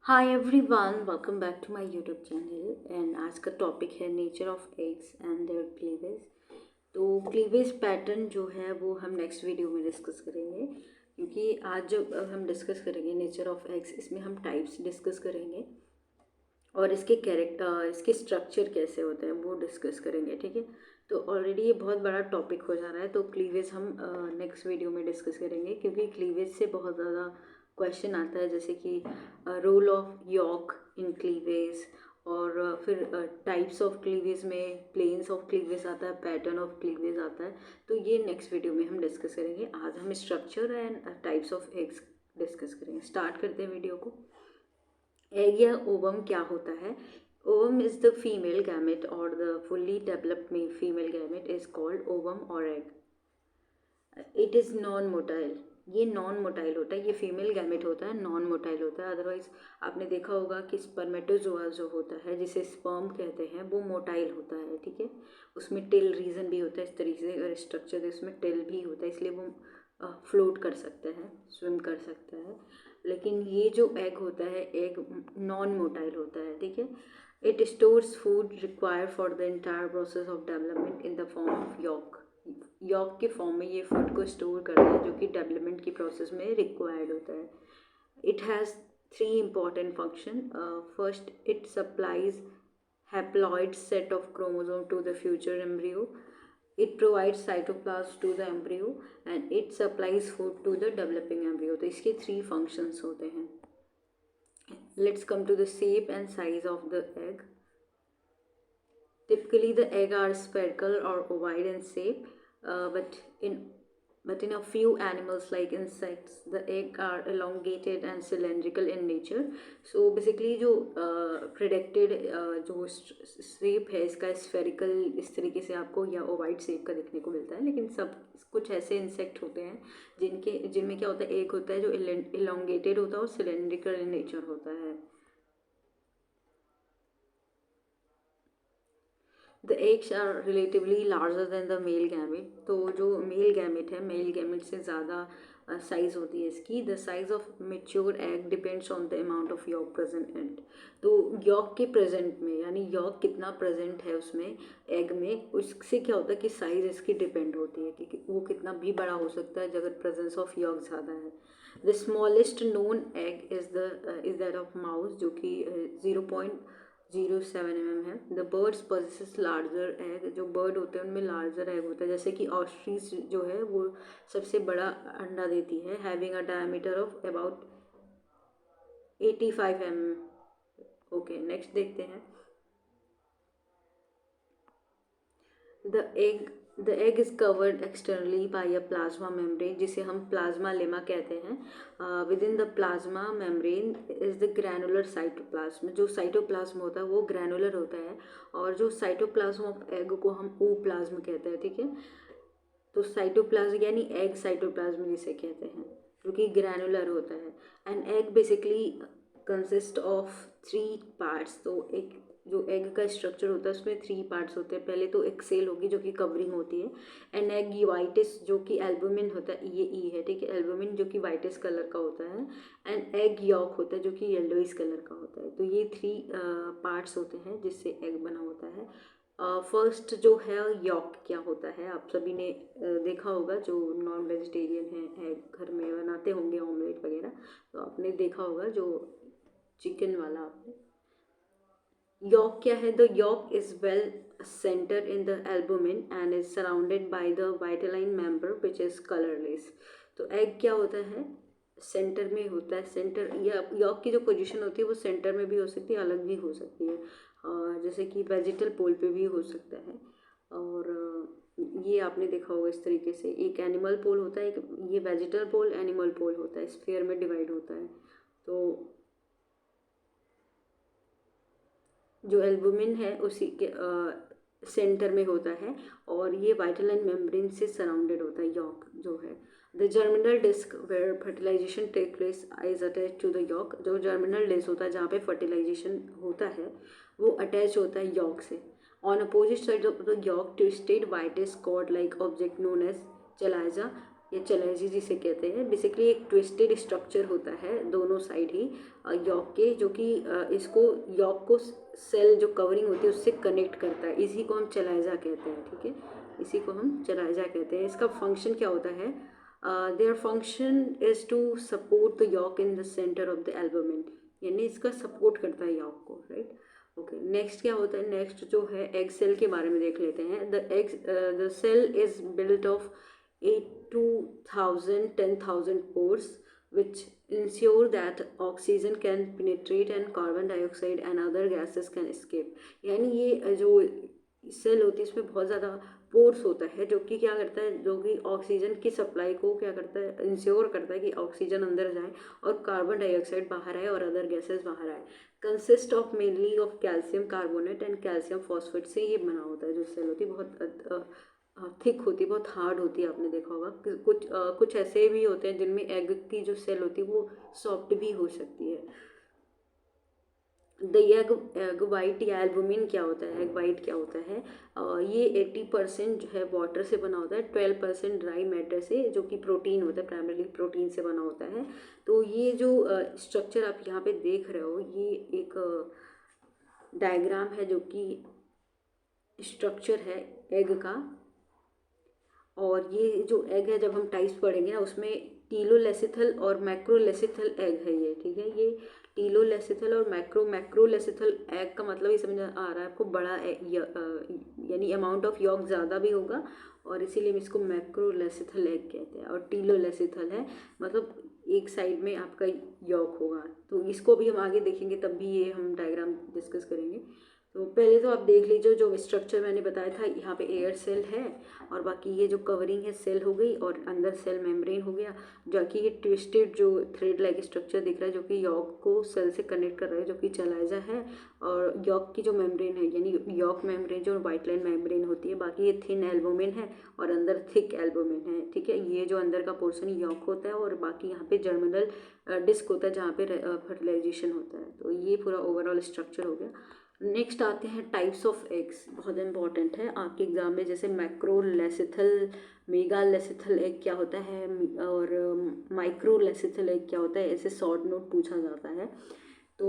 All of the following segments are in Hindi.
Hi everyone, welcome back to my YouTube channel. And आज का टॉपिक है nature of eggs and their cleavage. तो क्लीवेज पैटर्न जो है वो हम नेक्स्ट वीडियो में डिस्कस करेंगे, क्योंकि आज जो हम डिस्कस करेंगे नेचर ऑफ एग्स, इसमें हम टाइप्स डिस्कस करेंगे और इसके कैरेक्टर, इसके स्ट्रक्चर कैसे होते हैं वो डिस्कस करेंगे। ठीक है, तो ऑलरेडी ये बहुत बड़ा टॉपिक हो जा रहा है, तो क्लीवेज हम नेक्स्ट वीडियो में डिस्कस करेंगे, क्योंकि क्लीवेज से बहुत ज़्यादा क्वेश्चन आता है, जैसे कि role of yolk in cleavage, और फिर टाइप्स ऑफ क्लीवेज में प्लेन्स ऑफ क्लीवेज आता है, पैटर्न ऑफ क्लीवेज आता है। तो ये नेक्स्ट वीडियो में हम डिस्कस करेंगे। आज हम structure and types of eggs discuss करेंगे। स्टार्ट करते हैं वीडियो को। एग या ओवम क्या होता है? Ovum is the female gamete और the fully developed female gamete is called ovum और egg. It is non motile. ये नॉन मोटाइल होता है, ये फीमेल गैमेट होता है, नॉन मोटाइल होता है। अदरवाइज आपने देखा होगा कि स्पर्मेटोजोआ जो होता है, जिसे स्पर्म कहते हैं, वो मोटाइल होता है। ठीक है, उसमें टिल रीजन भी होता है, इस तरीके से अगर स्ट्रक्चर है उसमें टिल भी होता है, इसलिए वो फ्लोट कर सकते हैं, स्विम कर सकता है। लेकिन ये जो एग होता है, एग नॉन मोटाइल होता है। ठीक है, it stores food required for the entire process of development in the form of yolk. Yolk के फॉर्म में ये फूड को स्टोर करता है, जो कि डेवलपमेंट की प्रोसेस में रिक्वायर्ड होता है। It has three important function. First, it supplies haploid set of chromosome to the future embryo. It provides cytoplasm to the embryo and it supplies food to the developing embryo. तो इसके थ्री फंक्शंस होते हैं। Let's come to the shape and size of the egg. Typically, the egg are spherical or ovoid in shape, but in a few animals like insects, the egg are elongated and cylindrical in nature. So basically, जो predicted जो shape है इसका spherical इस तरीके से आपको या ovoid shape का देखने को मिलता है। लेकिन सब कुछ ऐसे इंसेक्ट होते हैं जिनमें क्या होता है, एग होता है जो elongated होता है और cylindrical in nature होता है। The eggs are relatively larger than the male gamete. तो जो मेल गैमेट है, मेल गैमेट से ज़्यादा साइज़ होती है इसकी। The size of mature egg depends on the amount of yolk present in. तो यॉक के प्रेजेंट में, यानी यॉक कितना प्रेजेंट है उसमें, एग में, उससे क्या होता है कि साइज़ इसकी डिपेंड होती है कि वो कितना भी बड़ा हो सकता है अगर प्रेजेंस ऑफ यॉक ज़्यादा है। The smallest known egg is that of mouse, जो कि 0.07 mm है। The birds possesses larger egg. जो बर्ड होते हैं उनमें लार्जर एग होता है, जैसे कि ऑस्ट्रीच जो है वो सबसे बड़ा अंडा देती है, having a diameter of about 85 mm। Okay, next देखते हैं। The egg the egg is covered externally by a plasma membrane, जिसे हम प्लाज्मा लेमा कहते हैं। Within the plasma membrane is the granular cytoplasm. जो साइटोप्लाज्म होता है वो ग्रैनुलर होता है, और जो साइटोप्लाज्म ऑफ एग को हम ओप्लाज्म कहते हैं। ठीक है, तो साइटोप्लाज्म यानी एग साइटोप्लाज्म जिसे कहते हैं, जो कि ग्रैनुलर होता है। And egg basically consist of three parts. तो एक जो एग का स्ट्रक्चर होता है उसमें थ्री पार्ट्स होते हैं। पहले तो एक सेल होगी जो कि कवरिंग होती है, एंड एग यूवाइटिस जो कि एल्बुमिन होता है, ये ई है। ठीक है, एल्बुमिन जो कि वाइटिस कलर का होता है, एंड एग यॉक होता है जो कि येलोइस कलर का होता है। तो ये थ्री पार्ट्स होते हैं जिससे एग बना होता है। फर्स्ट जो है यॉक क्या होता है, आप सभी ने देखा होगा, जो नॉन वेजिटेरियन है एग घर में बनाते होंगे ऑमलेट वगैरह, तो आपने देखा होगा जो चिकन वाला आपने। यॉक क्या है? The yolk is well centre in the albumin and is surrounded by the vitelline member which is colourless. तो एग क्या होता है, सेंटर में होता है। सेंटर या यॉक की जो पोजीशन होती है वो सेंटर में भी हो सकती है, अलग भी हो सकती है, जैसे कि वेजिटल पोल पे भी हो सकता है। और ये आपने देखा होगा इस तरीके से, एक एनिमल पोल होता है, एक ये वेजिटल पोल एनिमल पोल होता है, स्फीयर में डिवाइड होता है। तो जो एल्बुमिन है उसी के सेंटर में होता है, और ये वाइटलाइन मेम्ब्रेन से सराउंडेड होता है यॉक जो है। The germinal disc where fertilisation take place is attach to the yolk. जो जर्मिनल डिस्क होता है जहाँ पे फर्टिलाइजेशन होता है वो अटैच होता है यॉक से। On opposite side of the yolk twisted whitish cord like object known as chalaza या चलाइजी जिसे कहते हैं। बेसिकली एक ट्विस्टेड स्ट्रक्चर होता है दोनों साइड ही यॉक के, जो कि इसको यॉक को सेल जो कवरिंग होती है उससे कनेक्ट करता है। इसी को हम चलाइजा कहते हैं, ठीक है, इसी को हम चलाइजा कहते हैं। इसका फंक्शन क्या होता है? Their function is to support the yolk in the centre of the albumin, यानी इसका सपोर्ट करता है यॉक को, राइट। ओके, नेक्स्ट क्या होता है? नेक्स्ट जो है एग सेल के बारे में देख लेते हैं। The cell is built of 8 to 10,000 pores which ensure that oxygen can penetrate and carbon dioxide and other gases can escape। यानी ये जो सेल होती है इसमें बहुत ज़्यादा पोर्स होता है, जो कि क्या करता है, जो कि ऑक्सीजन की सप्लाई को क्या करता है, इंश्योर करता है कि ऑक्सीजन अंदर जाए और कार्बन डाइऑक्साइड बाहर आए और अदर गैसेस बाहर आए। Consist of mainly of calcium carbonate and calcium phosphate से ये बना होता है। जो सेल होती है बहुत थिक होती है, बहुत हार्ड होती है, आपने देखा होगा। कुछ ऐसे भी होते हैं जिनमें एग की जो सेल होती है वो सॉफ्ट भी हो सकती है। द एग वाइट या एल्बुमिन क्या होता है? एग वाइट क्या होता है? ये 80% जो है वाटर से बना होता है, 12% ड्राई मैटर से, जो कि प्रोटीन होता है, प्राइमरीली प्रोटीन से बना होता है। तो ये जो स्ट्रक्चर आप यहाँ पे देख रहे हो, ये एक डायग्राम है जो कि स्ट्रक्चर है एग का। और ये जो एग है, जब हम टाइप्स पढ़ेंगे ना, उसमें टीलोलेसिथल और मैक्रोलेसिथल एग है ये, ठीक है। ये टीलोलेसिथल और मैक्रोलेसिथल एग का मतलब ये समझ आ रहा है आपको, बड़ा यानी अमाउंट ऑफ यॉक ज़्यादा भी होगा, और इसीलिए हम इसको मैक्रोलेसिथल एग कहते हैं। और टीलोलेसिथल है मतलब एक साइड में आपका यॉक होगा। तो इसको भी हम आगे देखेंगे, तब भी ये हम डायग्राम डिस्कस करेंगे। तो पहले तो आप देख लीजिए जो स्ट्रक्चर मैंने बताया था, यहाँ पे एयर सेल है और बाकी ये जो कवरिंग है सेल हो गई, और अंदर सेल मेम्ब्रेन हो गया, जो कि ये ट्विस्टेड जो थ्रेड लाइक स्ट्रक्चर दिख रहा है, जो कि यॉक को सेल से कनेक्ट कर रहा है, जो कि चलाइजा है। और यॉक की जो मेम्ब्रेन है, यानी यॉक मेम्ब्रेन जो वाइट लाइन मेम्ब्रेन होती है, बाकी ये थिन एल्बुमिन है और अंदर थिक एल्बुमिन है, ठीक है। ये जो अंदर का पोर्शन यॉक होता है, और बाकी यहाँ पे जर्मिनल डिस्क होता है जहाँ पे फर्टिलाइजेशन होता है। तो ये पूरा ओवरऑल स्ट्रक्चर हो गया। नेक्स्ट आते हैं टाइप्स ऑफ एग्स, बहुत इंपॉर्टेंट है आपके एग्जाम में। जैसे मैक्रोलेसिथल, मेगालेसिथल एग क्या होता है, और माइक्रोलेसिथल एग क्या होता है, ऐसे शॉर्ट नोट पूछा जाता है। तो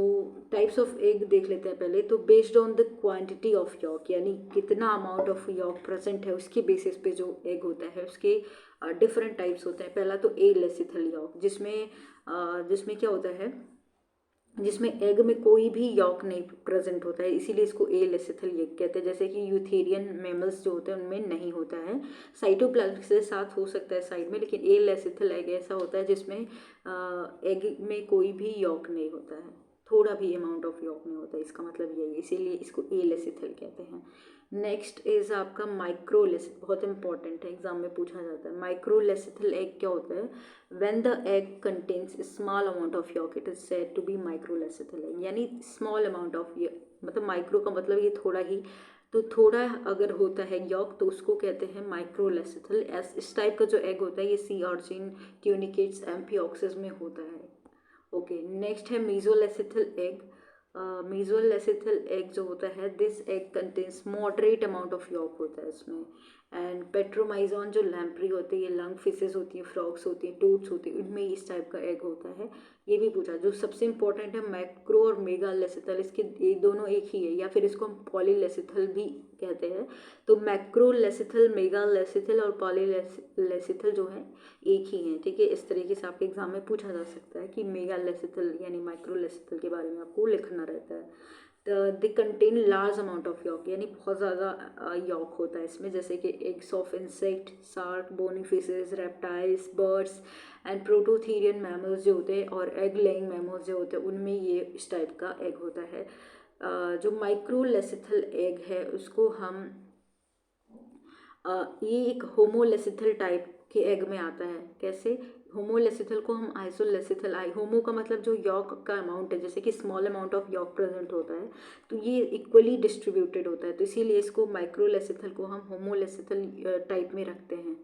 टाइप्स ऑफ एग देख लेते हैं पहले। तो based on the quantity of yolk, यानी कितना अमाउंट ऑफ यॉक प्रेजेंट है, उसके बेसिस पे जो एग होता है उसके डिफरेंट टाइप्स होते हैं। पहला तो ए लेसिथल यॉक, जिसमें क्या होता है, जिसमें एग में कोई भी यॉक नहीं प्रेजेंट होता है, इसीलिए इसको ए लेसिथल एग कहते हैं। जैसे कि यूथेरियन मैमल्स जो होते हैं उनमें नहीं होता है, साइटोप्लाज्म के साथ हो सकता है साइड में, लेकिन ए लेसिथल एग ऐसा होता है जिसमें एग में कोई भी यॉक नहीं होता है, थोड़ा भी अमाउंट ऑफ यॉक नहीं होता है, इसका मतलब यही है, इसीलिए इसको ए लेसिथल कहते हैं। नेक्स्ट इज आपका माइक्रोलेसिथल, बहुत इंपॉर्टेंट है, एग्जाम में पूछा जाता है। माइक्रोलेसिथल एग क्या होता है? When the egg contains small amount of yolk it is said to be microlecithal egg, यानी स्मॉल अमाउंट ऑफ, मतलब माइक्रो का मतलब ये थोड़ा ही, तो थोड़ा अगर होता है यॉक तो उसको कहते हैं माइक्रोलेसिथल। इस टाइप का जो एग होता है ये सी ऑर्चिन, ट्यूनिकेट्स, एम्फिऑक्सिस में होता है। ओके, नेक्स्ट है मीजोलेसिथल एग। मीजोलेसिथल एग जो होता है, this egg contains moderate amount of York होता है इसमें। एंड पेट्रोमाइजॉन जो लैम्प्री होती है, लंग फिशेस होती हैं, फ्रॉग्स होती हैं, टोड्स होती हैं, उनमें इस टाइप का एग होता है। ये भी पूछा। जो सबसे इंपॉर्टेंट है मैक्रो और मेगालेसिथल, इसके दोनों एक ही है, या फिर इसको हम पॉलीलेसिथल भी कहते हैं। तो मैक्रोलेसिथल, मेगालेसिथल और पॉलीलेसिथल जो है एक ही हैं, ठीक है। इस तरीके से आपके एग्जाम में पूछा जा सकता है कि मेगालेसिथल यानी माइक्रोलेसिथल के बारे में आपको लिखना रहता है। They contain large amount of yolk, यानी बहुत ज़्यादा यॉक होता है इसमें, जैसे कि eggs of insect, shark, bony fishes, reptiles, birds and prototherian mammals जो होते हैं, और एग लेइंग मैमल्स जो होते हैं, उनमें ये इस टाइप का एग होता है। जो माइक्रोलेसिथल एग है उसको हम ये एक होमोलेसिथल टाइप के एग में आता है। कैसे? होमोलेसिथल को हम आइसोलेसिथल, होमो का मतलब जो यॉक का अमाउंट है, जैसे कि small amount of yolk present होता है, तो ये इक्वली डिस्ट्रीब्यूटेड होता है, तो इसीलिए इसको माइक्रोलेसिथल को हम होमोलेसिथल टाइप में रखते हैं,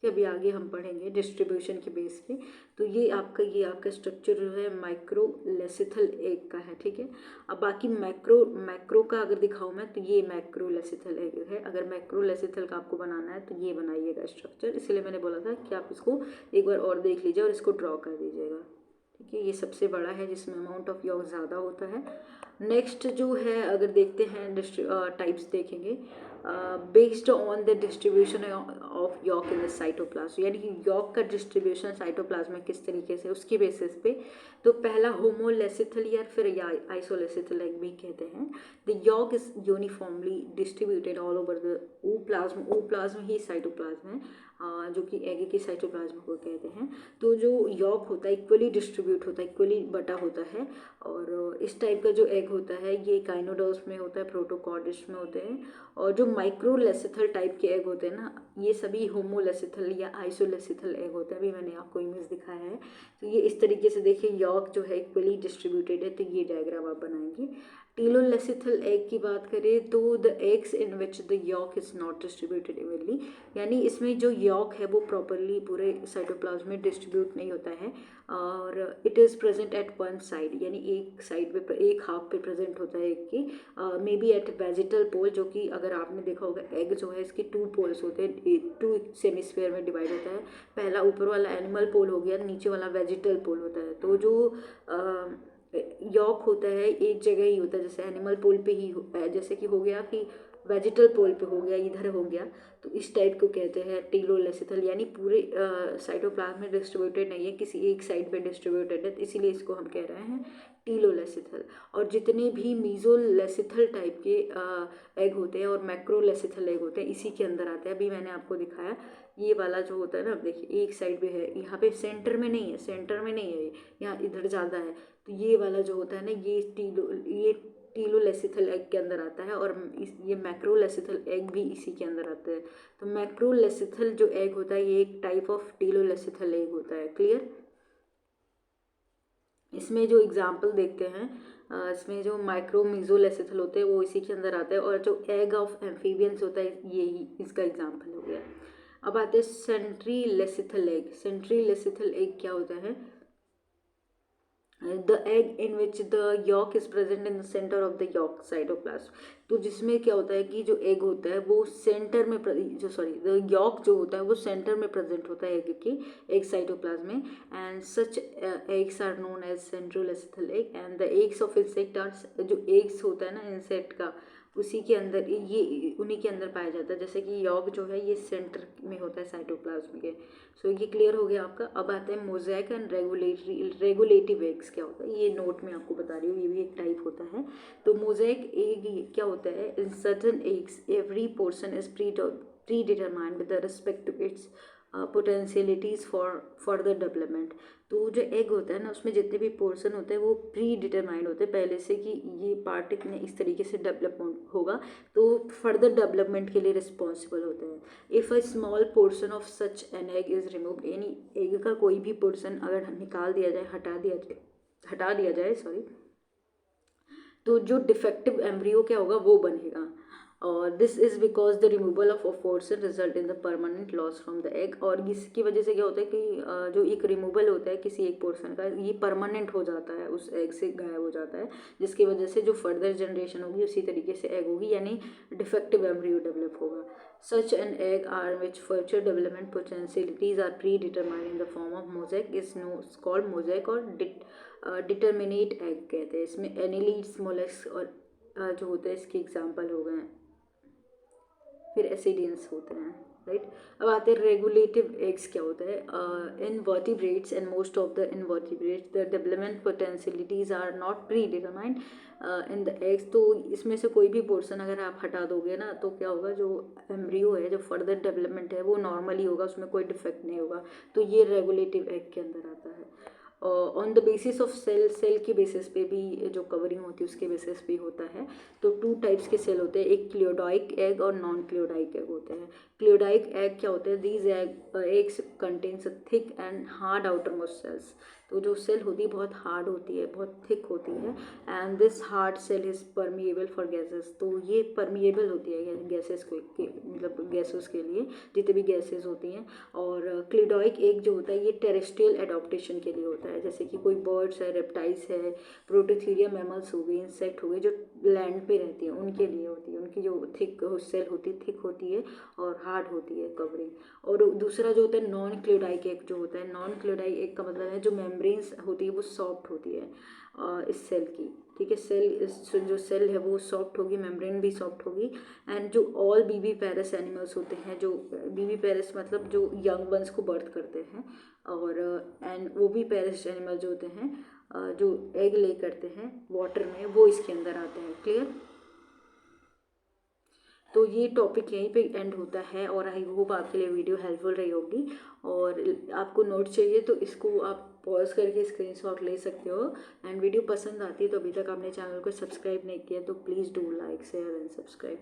ठीक अभी आगे हम पढ़ेंगे डिस्ट्रीब्यूशन के बेस पे। तो ये आपका स्ट्रक्चर जो है माइक्रोलेसिथल एग का है, ठीक है। अब बाकी मैक्रो का अगर दिखाऊँ मैं तो ये मैक्रोलेसिथल एग है। अगर मैक्रोलेसिथल का आपको बनाना है तो ये बनाइएगा स्ट्रक्चर, इसलिए मैंने बोला था कि आप इसको एक बार और देख लीजिए और इसको ड्रॉ कर दीजिएगा, ठीक है। ये सबसे बड़ा है जिसमें अमाउंट ऑफ यॉक ज़्यादा होता है। नेक्स्ट जो है अगर देखते हैं टाइप्स देखेंगे based on the distribution of yolk in the cytoplasm, यानी कि यॉक का डिस्ट्रीब्यूशन साइटोप्लाज्म में किस तरीके से, उसकी बेसिस पे। तो पहला होमोलेसिथल या फिर आइसोलेसिथल एग भी कहते हैं। The yolk is uniformly distributed all over the ooplasm ही साइटोप्लाज्म है, जो कि एग के साइटोप्लाज्म को कहते हैं। तो जो यॉक होता है इक्वली डिस्ट्रीब्यूट होता है, इक्वली बटा होता है। और इस टाइप का जो एग होता है ये काइनोडर्म्स में होता है, प्रोटोकॉर्ड्स में होते हैं। और जो माइक्रोलेसिथल टाइप के एग होते हैं ना, ये सभी होमोलेसिथल या आइसोलेसिथल एग होते हैं। अभी मैंने आपको इमेज दिखाया है। तो ये इस तरीके से देखिए यॉक जो है इक्वली डिस्ट्रीब्यूटेड है, तो ये डायग्राम आप बनाएंगे। टीलोलेसिथल एग की बात करें तो the eggs in which the yolk is not distributed evenly, यानी इसमें जो यॉक है वो प्रॉपरली पूरे साइटोप्लाज्म में डिस्ट्रीब्यूट नहीं होता है। और it is present at one side, यानी एक साइड पे, एक हाफ पे प्रेजेंट होता है एग की। मे बी एट वेजिटल पोल, जो कि अगर आपने देखा होगा एग जो है इसके 2 पोल्स होते हैं, 2 सेमिस्फीयर में डिवाइड होता है। पहला ऊपर वाला एनिमल पोल हो गया, नीचे वाला वेजिटल पोल होता है। तो जो यॉक होता है एक जगह ही होता है, जैसे एनिमल पोल पे ही जैसे कि हो गया कि वेजिटल पोल पे हो गया, इधर हो गया। तो इस टाइप को कहते हैं टीलोलेसिथल, यानी पूरे साइटोप्लाज्म में डिस्ट्रीब्यूटेड नहीं है, किसी एक साइड पे डिस्ट्रीब्यूटेड है, तो इसीलिए इसको हम कह रहे हैं टीलोलेसिथल। और जितने भी मीजोलेसिथल टाइप के एग होते हैं और मैक्रोलेसिथल एग होते हैं इसी के अंदर आते हैं। अभी मैंने आपको दिखाया ये वाला जो होता है ना, अब देखिए एक साइड पे है, यहाँ पे सेंटर में नहीं है, सेंटर में नहीं है, यहाँ इधर ज़्यादा है। तो ये वाला जो होता है ना ये टीलोलेसिथल एग के अंदर आता है। और ये मैक्रोलेसिथल एग भी इसी के अंदर आता है। तो मैक्रोलेसिथल जो एग होता है ये एक टाइप ऑफ टीलोलेसिथल एग होता है। क्लियर? इसमें जो एग्जाम्पल देखते हैं, इसमें जो माइक्रो मीजोलेसिथल होते हैं वो इसी के अंदर आते हैं। और जो एग ऑफ एम्फीबियंस होता है ये ही इसका एग्जाम्पल हो गया। अब आते हैं सेंट्रीलेसिथल एग। सेंट्रीलेसिथल एग क्या होता है? The egg in which the yolk is present in the centre of the yolk cytoplasm. तो जिसमें क्या होता है कि जो एग होता है वो सेंटर में द यॉक जो होता है वो सेंटर में प्रेजेंट होता है एग के, एग साइटोप्लाज्म में। And such eggs are known as centrolecithal egg. And the eggs of insect are, जो एग्स होता है ना इंसेक्ट का, उसी के अंदर ये उन्हीं के अंदर पाया जाता है। जैसे कि यॉक जो है ये सेंटर में होता है साइटोप्लाज्म के। सो ये क्लियर हो गया आपका। अब आते हैं मोज़ेक एंड रेगुलेटिव एग्स क्या होता है, ये नोट में आपको बता रही हूँ, ये भी एक टाइप होता है। तो मोज़ेक एग क्या होता है? In certain eggs every portion is pre determined with respect to its potentialities for further development. तो जो एग होता है ना उसमें जितने भी पोर्शन होते हैं वो प्री डिटरमाइंड होते हैं पहले से कि ये पार्ट इतने इस तरीके से डेवलपमेंट होगा, तो फर्दर डेवलपमेंट के लिए रिस्पॉन्सिबल होते हैं। If a small portion of such an egg is removed, यानी एग का कोई भी पोर्शन अगर निकाल दिया जाए, हटा दिया जाए तो जो डिफेक्टिव एम्ब्रियो क्या होगा वो बनेगा। और this is because the removal of a portion result in the permanent loss from the egg. और इसकी वजह से क्या होता है कि जो एक रिमूवल होता है किसी एक पोर्शन का, ये परमानेंट हो जाता है, उस एग से गायब हो जाता है, जिसकी वजह से जो फर्दर जनरेशन होगी उसी तरीके से एग होगी, यानी डिफेक्टिव एम्ब्रियो डेवलप होगा। Such an egg are which future development potentialities are predetermined in the form of mosaic is called mosaic और डिटर्मिनेट एग कहते हैं। इसमें एनिलीड्स, मोलस्क और जो होते हैं इसके एग्जाम्पल हो गए। फिर एसिडियंस होते हैं, राइट। अब आते हैं रेगुलेटिव एग्स क्या होता है। Invertebrates and most of the invertebrates the development potentialities are not predetermined in the eggs. तो इसमें से कोई भी पोर्शन अगर आप हटा दोगे ना तो क्या होगा, जो एम्ब्रियो है, जो फर्दर डेवलपमेंट है वो नॉर्मली होगा, उसमें कोई डिफेक्ट नहीं होगा। तो ये रेगुलेटिव एग के अंदर आता है। On the basis of cell के बेसिस पे भी जो कवरिंग होती है उसके बेसिस पे होता है। तो 2 टाइप्स के सेल होते हैं, एक क्लियोडाइक एग और नॉन क्लियोडाइक एग होते हैं। क्लियोडाइक एग क्या होते हैं? These eggs contains thick and hard outermost shells. तो जो सेल होती है बहुत हार्ड होती है, बहुत थिक होती है, and this hard shell is permeable for gases. तो ये परमिएबल होती है गैसेस मतलब गैसेस के लिए, जितने भी गैसेस होती हैं। और क्लिडॉइक एग जो होता है ये टेरेस्ट्रियल एडॉप्टेशन के लिए होता है, जैसे कि कोई बर्ड्स है, रेप्टाइल्स है, प्रोटोथीरिया मैमल्स हो गए, इंसेक्ट हो गए जो लैंड पे रहती हैं, उनके लिए होती है। उनकी जो थिक सेल होती है थिक होती है और हार्ड होती है कवरिंग। और दूसरा जो होता है नॉन क्लोडाइक एग जो होता है, नॉन क्लोडाइक एग का मतलब है जो मेम्ब्रेन्स होती है वो सॉफ्ट होती है इस सेल की, ठीक है। जो सेल है वो सॉफ्ट होगी, मेम्ब्रेन भी सॉफ्ट होगी। एंड जो ऑल बीबी पैरस एनिमल्स होते हैं, जो बीबी पैरस मतलब जो यंग वंस को बर्थ करते हैं, और एंड वो भी पैरस एनिमल जो होते हैं जो एग ले करते हैं वाटर में, वो इसके अंदर आते हैं। क्लियर? तो ये टॉपिक यहीं पे एंड होता है, और आई होप आपके लिए वीडियो हेल्पफुल रही होगी। और आपको नोट चाहिए तो इसको आप पॉज करके स्क्रीनशॉट ले सकते हो। एंड वीडियो पसंद आती है तो अभी तक आपने चैनल को सब्सक्राइब नहीं किया तो please do like share and subscribe.